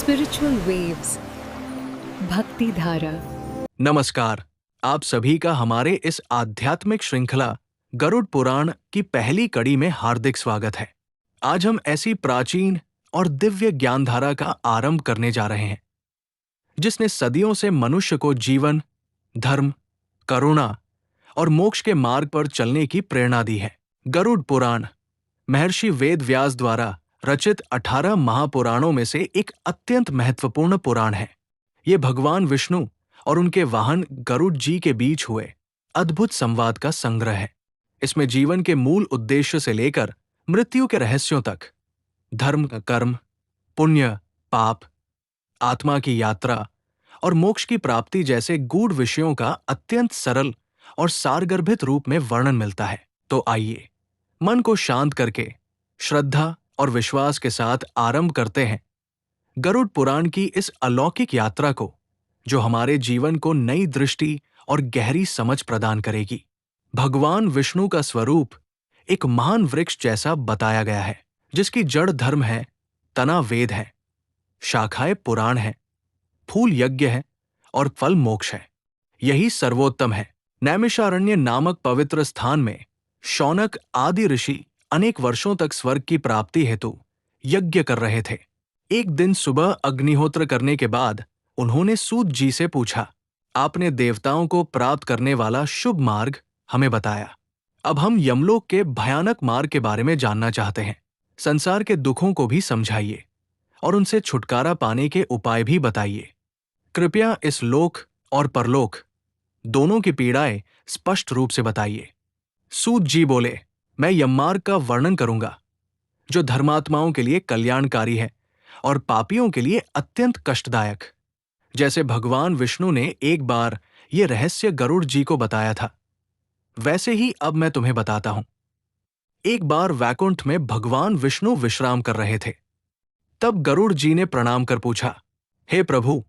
Spiritual waves, भक्ति धारा। नमस्कार, आप सभी का हमारे इस आध्यात्मिक श्रृंखला गरुड़ पुराण की पहली कड़ी में हार्दिक स्वागत है। आज हम ऐसी प्राचीन और दिव्य ज्ञानधारा का आरंभ करने जा रहे हैं जिसने सदियों से मनुष्य को जीवन, धर्म, करुणा और मोक्ष के मार्ग पर चलने की प्रेरणा दी है। गरुड़ पुराण महर्षि वेद व्यास द्वारा रचित 18 महापुराणों में से एक अत्यंत महत्वपूर्ण पुराण है। ये भगवान विष्णु और उनके वाहन गरुड़ जी के बीच हुए अद्भुत संवाद का संग्रह है। इसमें जीवन के मूल उद्देश्य से लेकर मृत्यु के रहस्यों तक, धर्म, कर्म, पुण्य, पाप, आत्मा की यात्रा और मोक्ष की प्राप्ति जैसे गूढ़ विषयों का अत्यंत सरल और सारगर्भित रूप में वर्णन मिलता है। तो आइए मन को शांत करके श्रद्धा और विश्वास के साथ आरंभ करते हैं गरुड़ पुराण की इस अलौकिक यात्रा को, जो हमारे जीवन को नई दृष्टि और गहरी समझ प्रदान करेगी। भगवान विष्णु का स्वरूप एक महान वृक्ष जैसा बताया गया है, जिसकी जड़ धर्म है, तना वेद है, शाखाएं पुराण है, फूल यज्ञ है और फल मोक्ष है। यही सर्वोत्तम है। नैमिषारण्य नामक पवित्र स्थान में शौनक आदि ऋषि अनेक वर्षों तक स्वर्ग की प्राप्ति हेतु यज्ञ कर रहे थे। एक दिन सुबह अग्निहोत्र करने के बाद उन्होंने सूत जी से पूछा, आपने देवताओं को प्राप्त करने वाला शुभ मार्ग हमें बताया। अब हम यमलोक के भयानक मार्ग के बारे में जानना चाहते हैं। संसार के दुखों को भी समझाइए और उनसे छुटकारा पाने के उपाय भी बताइए। कृपया इस लोक और परलोक दोनों की पीड़ाएं स्पष्ट रूप से बताइए। सूत जी बोले, मैं यममार्ग का वर्णन करूंगा, जो धर्मात्माओं के लिए कल्याणकारी है और पापियों के लिए अत्यंत कष्टदायक। जैसे भगवान विष्णु ने एक बार ये रहस्य गरुड़ जी को बताया था, वैसे ही अब मैं तुम्हें बताता हूं। एक बार वैकुंठ में भगवान विष्णु विश्राम कर रहे थे। तब गरुड़ जी ने प्रणाम कर पूछा, हे प्रभु,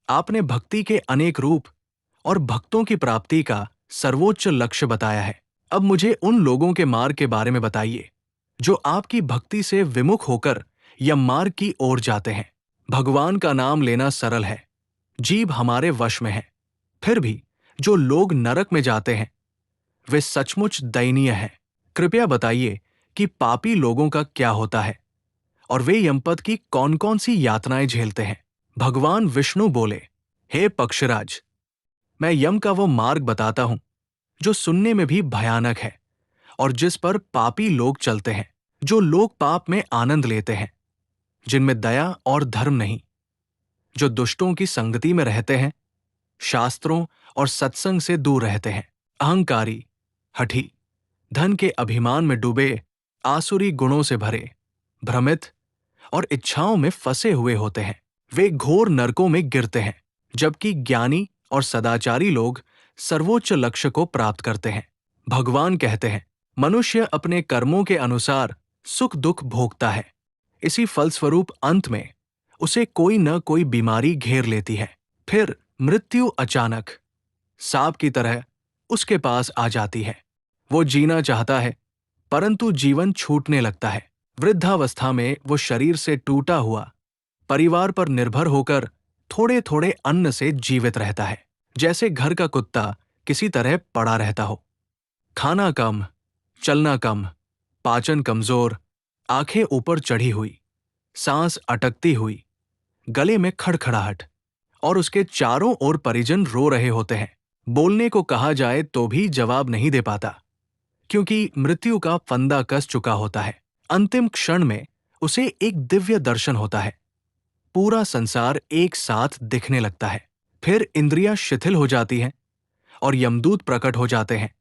आपने भक्ति के अनेक रूप और भक्तों की प्राप्ति का सर्वोच्च लक्ष्य बताया है। अब मुझे उन लोगों के मार्ग के बारे में बताइए जो आपकी भक्ति से विमुख होकर यममार्ग की ओर जाते हैं। भगवान का नाम लेना सरल है, जीभ हमारे वश में है, फिर भी जो लोग नरक में जाते हैं वे सचमुच दयनीय हैं। कृपया बताइए कि पापी लोगों का क्या होता है और वे यमपद की कौन कौन सी यातनाएं झेलते हैं। भगवान विष्णु बोले, हे पक्षराज, मैं यम का वो मार्ग बताता हूं जो सुनने में भी भयानक है और जिस पर पापी लोग चलते हैं, जो लोग पाप में आनंद लेते हैं, जिनमें दया और धर्म नहीं, जो दुष्टों की संगति में रहते हैं, शास्त्रों और सत्संग से दूर रहते हैं, अहंकारी, हठी, धन के अभिमान में डूबे, आसुरी गुणों से भरे, भ्रमित और इच्छाओं में फंसे हुए होते हैं। वे घोर नरकों में गिरते हैं, जबकि ज्ञानी और सदाचारी लोग सर्वोच्च लक्ष्य को प्राप्त करते हैं। भगवान कहते हैं, मनुष्य अपने कर्मों के अनुसार सुख दुख भोगता है। इसी फलस्वरूप अंत में उसे कोई न कोई बीमारी घेर लेती है। फिर मृत्यु अचानक सांप की तरह उसके पास आ जाती है। वो जीना चाहता है, परंतु जीवन छूटने लगता है। वृद्धावस्था में वो शरीर से टूटा हुआ परिवार पर निर्भर होकर थोड़े थोड़े अन्न से जीवित रहता है, जैसे घर का कुत्ता किसी तरह पड़ा रहता हो। खाना कम, चलना कम, पाचन कमजोर, आंखें ऊपर चढ़ी हुई, सांस अटकती हुई, गले में खड़खड़ाहट और उसके चारों ओर परिजन रो रहे होते हैं। बोलने को कहा जाए तो भी जवाब नहीं दे पाता, क्योंकि मृत्यु का फंदा कस चुका होता है। अंतिम क्षण में उसे एक दिव्य दर्शन होता है। पूरा संसार एक साथ दिखने लगता है। फिर इंद्रियां शिथिल हो जाती हैं और यमदूत प्रकट हो जाते हैं।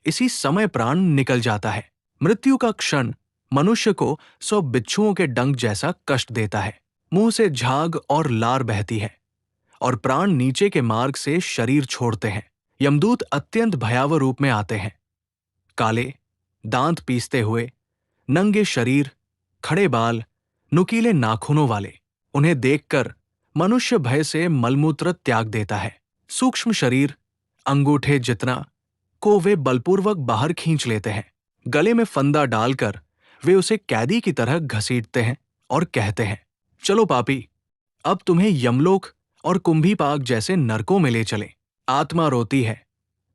इसी समय प्राण निकल जाता है। मृत्यु का क्षण मनुष्य को 100 बिच्छुओं के डंक जैसा कष्ट देता है। मुंह से झाग और लार बहती है और प्राण नीचे के मार्ग से शरीर छोड़ते हैं। यमदूत अत्यंत भयावह रूप में आते हैं, काले, दांत पीसते हुए, नंगे शरीर, खड़े बाल, नुकीले नाखूनों वाले। उन्हें देखकर मनुष्य भय से मलमूत्र त्याग देता है। सूक्ष्म शरीर, अंगूठे जितना को वे बलपूर्वक बाहर खींच लेते हैं। गले में फंदा डालकर वे उसे कैदी की तरह घसीटते हैं और कहते हैं, चलो पापी, अब तुम्हें यमलोक और कुंभीपाक जैसे नरकों में ले चले। आत्मा रोती है,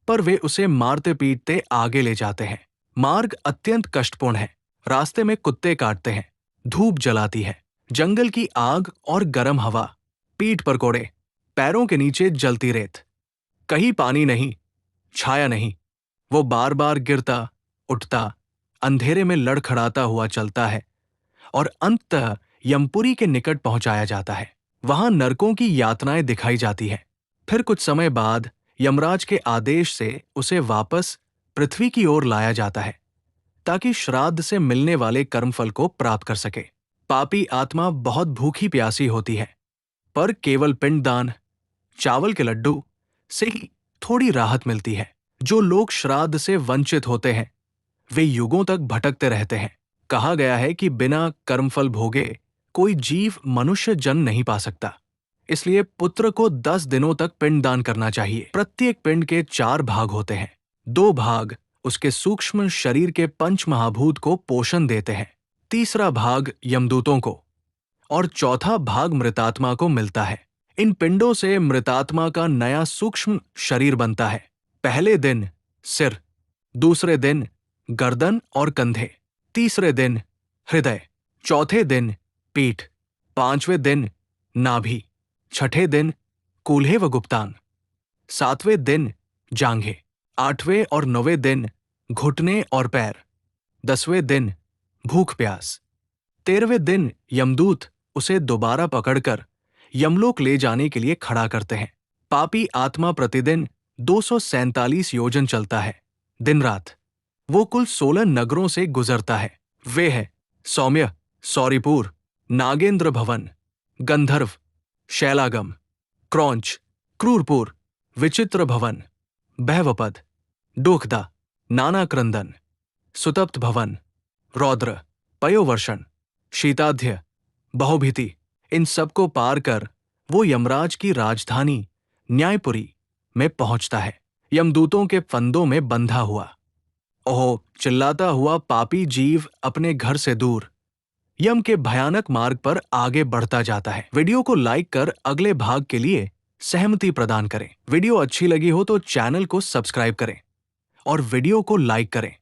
पर वे उसे मारते पीटते आगे ले जाते हैं। मार्ग अत्यंत कष्टपूर्ण है। रास्ते में कुत्ते काटते हैं, धूप जलाती है, जंगल की आग और गर्म हवा, पीठ पर कोड़े, पैरों के नीचे जलती रेत। कहीं पानी नहीं, छाया नहीं। वो बार बार गिरता, उठता, अंधेरे में लड़खड़ाता हुआ चलता है और अंततः यमपुरी के निकट पहुंचाया जाता है। वहां नरकों की यातनाएं दिखाई जाती है। फिर कुछ समय बाद यमराज के आदेश से उसे वापस पृथ्वी की ओर लाया जाता है, ताकि श्राद्ध से मिलने वाले कर्मफल को प्राप्त कर सके। पापी आत्मा बहुत भूखी प्यासी होती है, पर केवल पिंडदान, चावल के लड्डू से ही थोड़ी राहत मिलती है। जो लोग श्राद्ध से वंचित होते हैं, वे युगों तक भटकते रहते हैं। कहा गया है कि बिना कर्मफल भोगे कोई जीव मनुष्य जन्म नहीं पा सकता। इसलिए पुत्र को 10 दिनों तक पिंडदान करना चाहिए। प्रत्येक पिंड के 4 भाग होते हैं। 2 भाग उसके सूक्ष्म शरीर के पंच महाभूत को पोषण देते हैं, तीसरा भाग यमदूतों को और चौथा भाग मृतात्मा को मिलता है। इन पिंडों से मृतात्मा का नया सूक्ष्म शरीर बनता है। पहले दिन सिर, दूसरे दिन गर्दन और कंधे, तीसरे दिन हृदय, चौथे दिन पीठ, 5वें दिन नाभि, छठे दिन कूल्हे व गुप्तांग, 7वें दिन जांघें, 8वें और 9वें दिन घुटने और पैर, 10वें दिन भूख प्यास, 13वें दिन यमदूत उसे दोबारा पकड़कर यमलोक ले जाने के लिए खड़ा करते हैं। पापी आत्मा प्रतिदिन 247 योजन चलता है, दिन रात। वो कुल 16 नगरों से गुजरता है। वे हैं सौम्य, सौरीपुर, नागेंद्र भवन, गंधर्व, शैलागम, क्रौंच, क्रूरपुर, विचित्र भवन, बहवपद, डोखदा, नाना क्रंदन, सुतप्त भवन, रौद्र, पयोवर्षण, शीताध्य, बहुभिति। इन सबको पार कर वो यमराज की राजधानी न्यायपुरी में पहुंचता है, यमदूतों के फंदों में बंधा हुआ। ओह, चिल्लाता हुआ पापी जीव अपने घर से दूर यम के भयानक मार्ग पर आगे बढ़ता जाता है। वीडियो को लाइक कर अगले भाग के लिए सहमति प्रदान करें। वीडियो अच्छी लगी हो तो चैनल को सब्सक्राइब करें और वीडियो को लाइक करें।